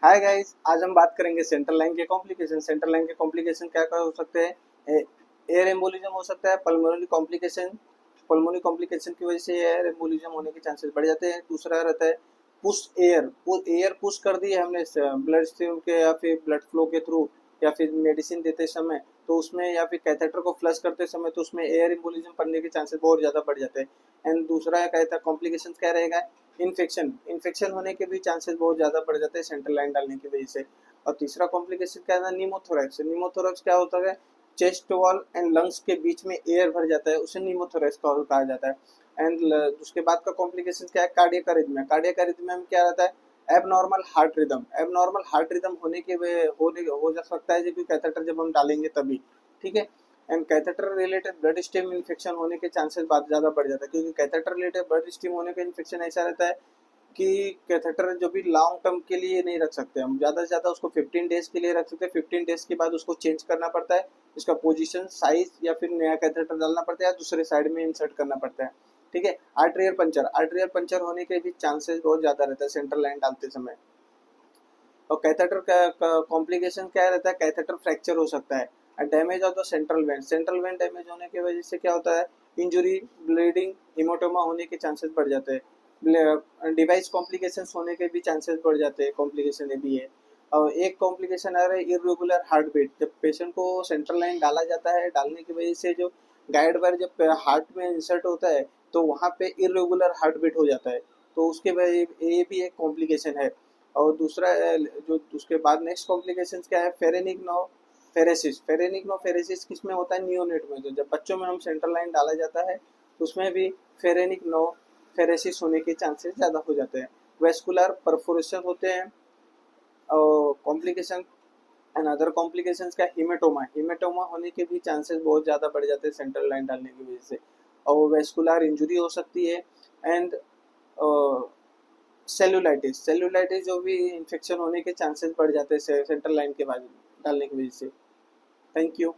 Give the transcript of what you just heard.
Hi guys, आज हम बात करेंगे सेंट्रल लाइन के कॉम्प्लिकेशन। सेंट्रल लाइन के कॉम्प्लिकेशन क्या क्या हो सकते हैं? एयर एम्बोलिज्म हो सकता है, पल्मोनरी कॉम्प्लिकेशन। पल्मोनरी कॉम्प्लिकेशन की वजह से एयर एम्बोलिज्म होने के चांसेस बढ़ जाते हैं। दूसरा रहता है पुश एयर। एयर पुश कर दी है हमने ब्लड स्ट्रीम के या फिर ब्लड फ्लो के थ्रू या फिर मेडिसिन देते समय, तो उसमें या फिर कैथेटर को फ्लश करते समय तो उसमें एयर एम्बोलिज्म पड़ने के चांसेस बहुत ज़्यादा बढ़ जाते हैं। एंड दूसरा कहता है कॉम्प्लिकेशन क्या रहेगा? इन्फेक्शन। इन्फेक्शन होने के भी चांसेस बहुत ज़्यादा बढ़ जाते हैं सेंट्रल लाइन डालने की वजह से। और तीसरा कॉम्प्लिकेशन क्या है? निमोथोरैक्स। निमोथोरैक्स क्या होता है? चेस्ट वॉल एंड लंग्स के बीच में एयर भर जाता है, उसे निमोथोरैक्स कहा जाता है। एंड उसके बाद का कॉम्प्लिकेशन क्या है? Cardiac arrhythmia. कार्डियक अरिथमिया में क्या रहता है? Abnormal heart rhythm. Abnormal heart rhythm होने के होने हो जा सकता है जब कैथेटर जब हम डालेंगे तभी। ठीक है। And catheter related blood stream infection होने के चांसेस बहुत ज़्यादा बढ़ जाता है, क्योंकि कैथेटर रिलेटेड ब्लड स्ट्रीम होने का इन्फेक्शन ऐसा रहता है कि कैथेटर जो भी लॉन्ग टर्म के लिए नहीं रख सकते हम, ज़्यादा से ज़्यादा उसको 15 डेज के लिए रख सकते हैं। 15 डेज के बाद उसको चेंज करना पड़ता है, उसका पोजीशन साइज, या फिर नया कैथेटर डालना पड़ता है या दूसरे साइड में इंसर्ट करना पड़ता है। ठीक है। Arterial puncture. आर्टेरियल पंचर होने के भी चांसेस बहुत ज़्यादा रहता है सेंट्रल लाइन डालते समय। और कैथेटर का कॉम्प्लिकेशन क्या रहता है? कैथेटर फ्रैक्चर हो सकता है। Damage of the central vein. Central vein damage होने की वजह से क्या होता है? इंजुरी, ब्लीडिंग, हिमोटोमा होने के चांसेस बढ़ जाते हैं। डिवाइस कॉम्प्लिकेशंस होने के भी चांसेस बढ़ जाते हैं। कॉम्प्लिकेशन ये भी है। और एक कॉम्प्लिकेशन आ रहा है इरेगुलर हार्ट बीट। जब पेशेंट को सेंट्रल लाइन डाला जाता है, डालने की वजह से जो गाइड वायर जब हार्ट में इंसर्ट होता है तो वहाँ पे इरेगुलर हार्ट बीट हो जाता है, तो उसके वजह ये भी एक कॉम्प्लिकेशन है। और दूसरा जो उसके बाद नेक्स्ट कॉम्प्लिकेशंस क्या है? फेरेनिक्नोफेरेसिस। फेरेनिक्नोफेरेसिस किस में होता है? नियोनेट में। तो जब बच्चों में हम सेंट्रल लाइन डाला जाता है तो उसमें भी फेरेनिक्नोफेरेसिस होने के चांसेस ज़्यादा हो जाते हैं। वेस्कुलर परफोरेशन होते हैं। और कॉम्प्लिकेशन एंड अदर कॉम्प्लिकेशंस क्या? हीमेटोमा। हीमेटोमा होने के भी चांसेस बहुत ज़्यादा बढ़ जाते हैं सेंट्रल लाइन डालने की वजह से। और वेस्कुलर इंजुरी हो सकती है। And cellulitis. सेलुलाइटिस जो भी इन्फेक्शन होने के चांसेस बढ़ जाते हैं सेंट्रल लाइन के बाद डालने की वजह से। Thank you.